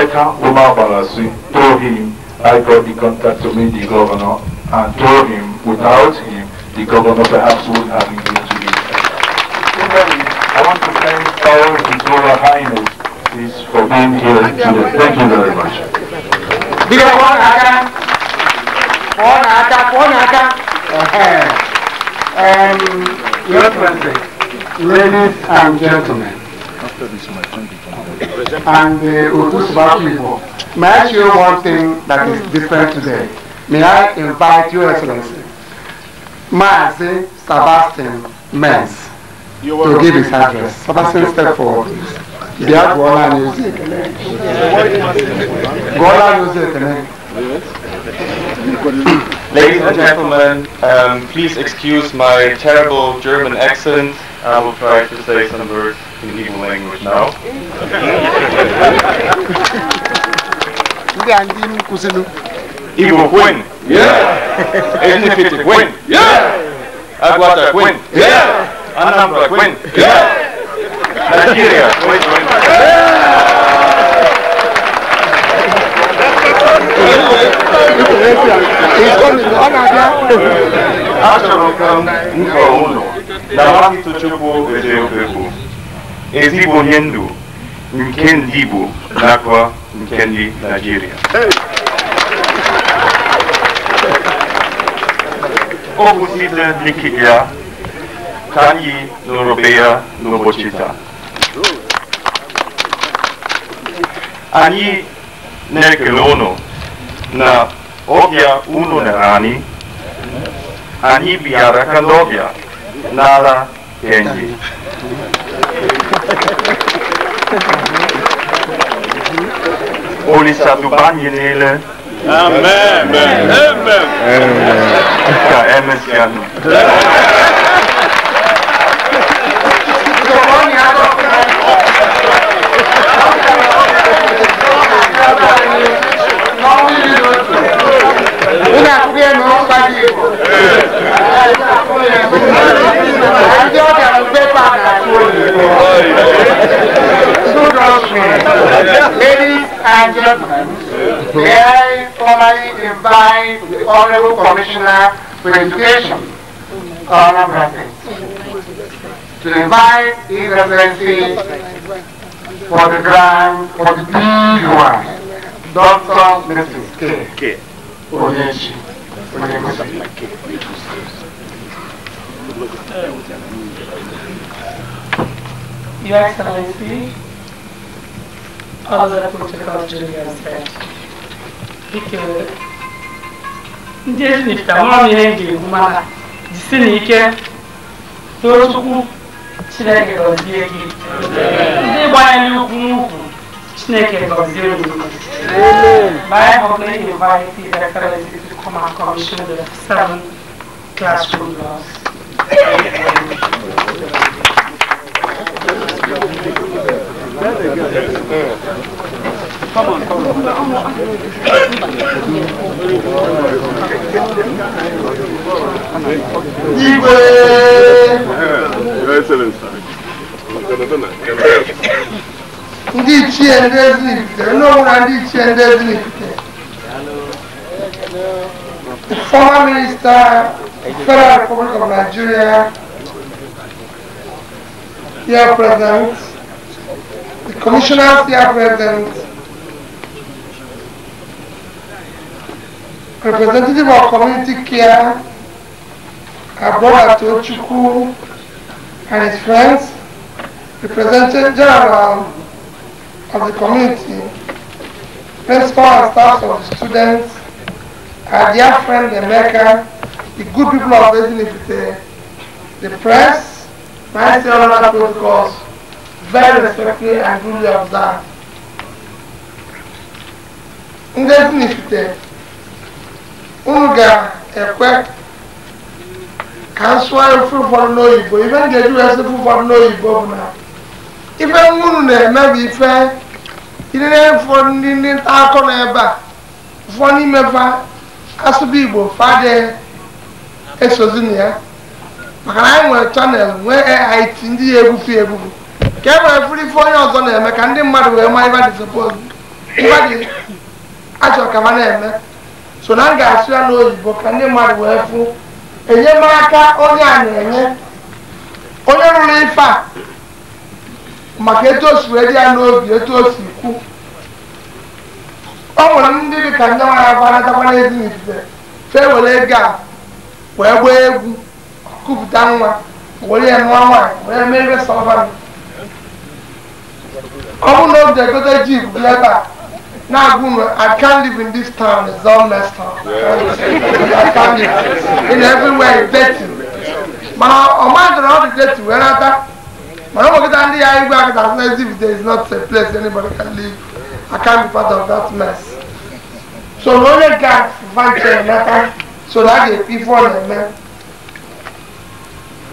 Emeka Umabalasi told him, I got the contact to meet the governor and told him, without him, the governor perhaps would have engaged to it. I want to thank all His Royal Highness for being here today. Thank you very much. Your Excellency, ladies and gentlemen, and Igbo, may I show one thing that is different today? May I invite Your Excellency, Maazi Sebastian Menz, to give his address. Sebastian, step forward, please. Ladies and gentlemen, please excuse my terrible German accent. I will try to say some words in Igbo language now. Igbo win! Yeah! Ezinifite win! Yeah! Agwata win! Yeah! Anambra win! Yeah! Nigeria win! Achọrọ ka m nkọ ụlọ na Nwachukwu Ezeoke bụ ezigbo onye ndu nke Ndigbo nakwa nke ndị Nigeria. Ọ bụ site n'ikike ya ka anyị nọrọbe ya n'ụbọchị taa. Anyị na-ekele unu na ọbịa unu na anyị bịara ka n'ọbịa n'ala Njenje. Olisa dubanye niile. Amen. Amen. Ka emesianụ. Ladies and gentlemen, may I formally invite the Honorable Commissioner for Education, Anambra State, to invite His Excellency for the grant for the big one, Dr. Mrs. K. Onyechi. Your Excellency, all the representatives of Junior State, Njenje, I'm Njenje, Mama, Ezinifite, Tochukwu, Chineke gozie gị. Ndị gbanyere ukwu Chineke gozie gị. By humbly invite His Excellency to come and commission the 7 classroom laws. Come on. Igbo! Your Excellency. Ndị ichie ndị Ezinifite, n'ọnwụna ndị ichie ndị Ezinifite. The former Minister of the Federal Republic of Nigeria, here present, the commissioners here present, representative of community care, our brother Tochukwu and his friends, representative general of the community, principal and staff of the students, our dear friend Emeka, the good people of Ezinifite, the press, my other protocols, very respectfully and duly observed. In Ezinifite, unu ga-ekwe ka nsụgharị ofe ụfọdụ n'oyibo, ife m ga-eji wee sị ụfọdụ n'oyibo bụ na ife unu na-eme bụ ife idere ụfọdụ ndị nta akọ n'ebe a, ụfọdụ n'imefa asụba Igbo fadị esozi na ya maka na anyị nwere chanel nwee AIT ndị ya egwufu ka e wee furu ife onye ọzọ na-eme ka ndị mmadụ wee ma ife dị suppose Ibadi achọ ka mana eme so na m ga-asụ ya n'oyibo ka ndị mmadụ wee fụ enyemaka onye a na-enye onye rụrụ ife a maka etu o si wee dị ya n'obi etu o si kwu ọ nwere ndị dị ka ndị nwanyị abanatakwa n'Ezinifite fee were ego a wee gbaa egwu kupụta nwa were ya nwa nwaanyị were mee ihe sọvanụ ọ bụ na oge egote jip bịa ebe a na-agwụ m I can't live in this town, it's all messed up. I can't live in everywhere is dirty. Mana ọ mandụrụ ọ dị dirty wee nata mana ọgbọgịta ndị ya igwe akịta asị na Ezinifite is not a place anybody can live. I can't be part of that mess. So na onye ga vanche nata so na a ga-ekpe ife ọ na-eme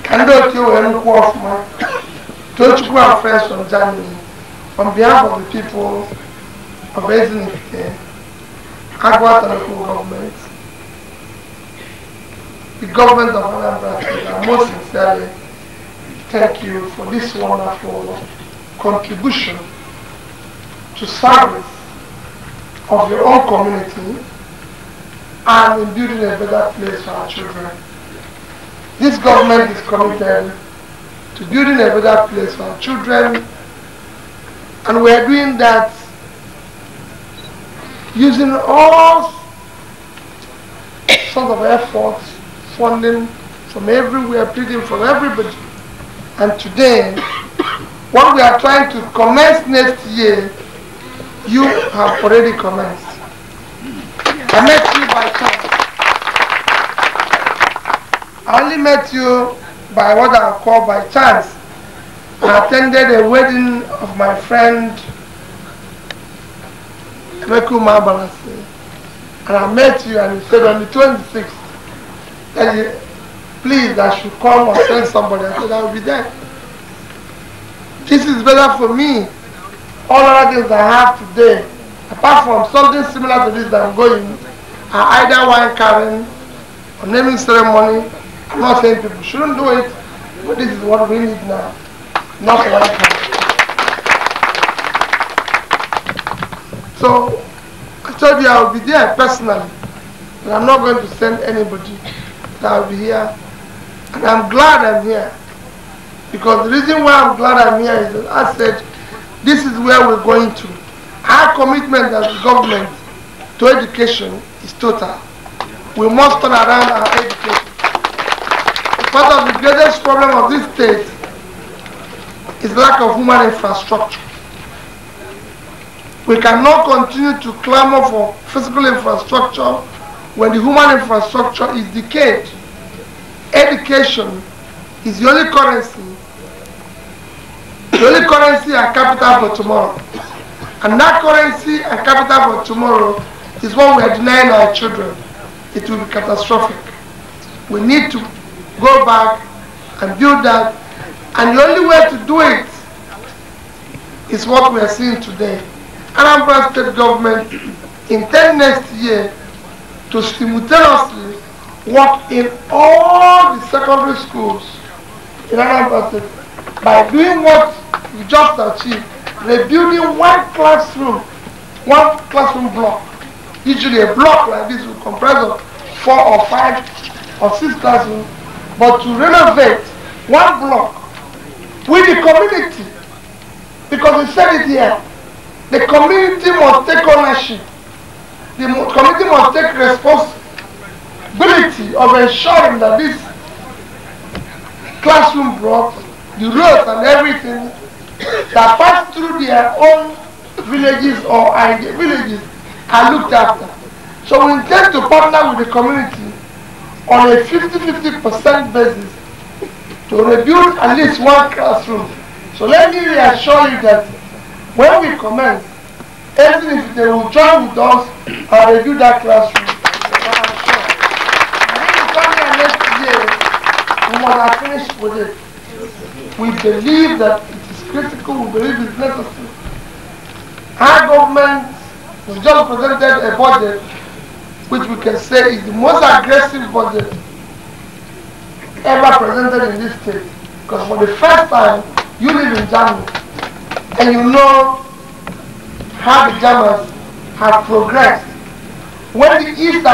ka ndị otu wee nkwụ ọfụma Tochukwu and friends from Germany on behalf of the people of Ezinifite, Agwata local government, the government of Anambra State, I most sincerely thank you for this wonderful contribution to service of your own community and in building a better place for our children. This government is committed to building a better place for our children, and we are doing that using all sorts of efforts, funding from everywhere, pleading from everybody. And today, what we are trying to commence next year, you have already commenced. I met you by chance. I only met you by what I call by chance. I attended a wedding of my friend and I met you and you said on the 26th that you, please I should come or send somebody. I said I will be there. This is better for me. All other things I have today, apart from something similar to this that I'm going, are either wine carrying or naming ceremony. I'm not saying people shouldn't do it, but this is what we need now, not wine carrying. So I told you I will be there personally, and I'm not going to send anybody. I will be here, and I'm glad I'm here, because the reason why I'm glad I'm here is that I said this is where we're going to. Our commitment as the government to education is total. We must turn around our education. Part of the greatest problem of this state is lack of human infrastructure. We cannot continue to clamor for physical infrastructure when the human infrastructure is decayed. Education is the only currency and capital for tomorrow. And that currency and capital for tomorrow is what we are denying our children. It will be catastrophic. We need to go back and build that. And the only way to do it is what we are seeing today. Anambra State government intend next year to simultaneously work in all the secondary schools in Anambra State by doing what we just achieved, rebuilding one classroom block. Usually a block like this will comprise of 4 or 5 or 6 classrooms, but to renovate one block with the community, because we said it here, the community must take ownership. The community must take responsibility of ensuring that this classroom block, the roads and everything that pass through their own villages or villages are looked after. So we intend to partner with the community on a 50-50% basis to rebuild at least one classroom. So let me reassure you that when we commence, even if they will join with us and rebuild that classroom, I'm sure. And when we come here next year, we must have finished with it. We believe that it is critical, we believe it is necessary. Our government has just presented a budget which we can say is the most aggressive budget ever presented in this state. Because for the first time, you live in Germany and you know how the Germans have progressed. When the East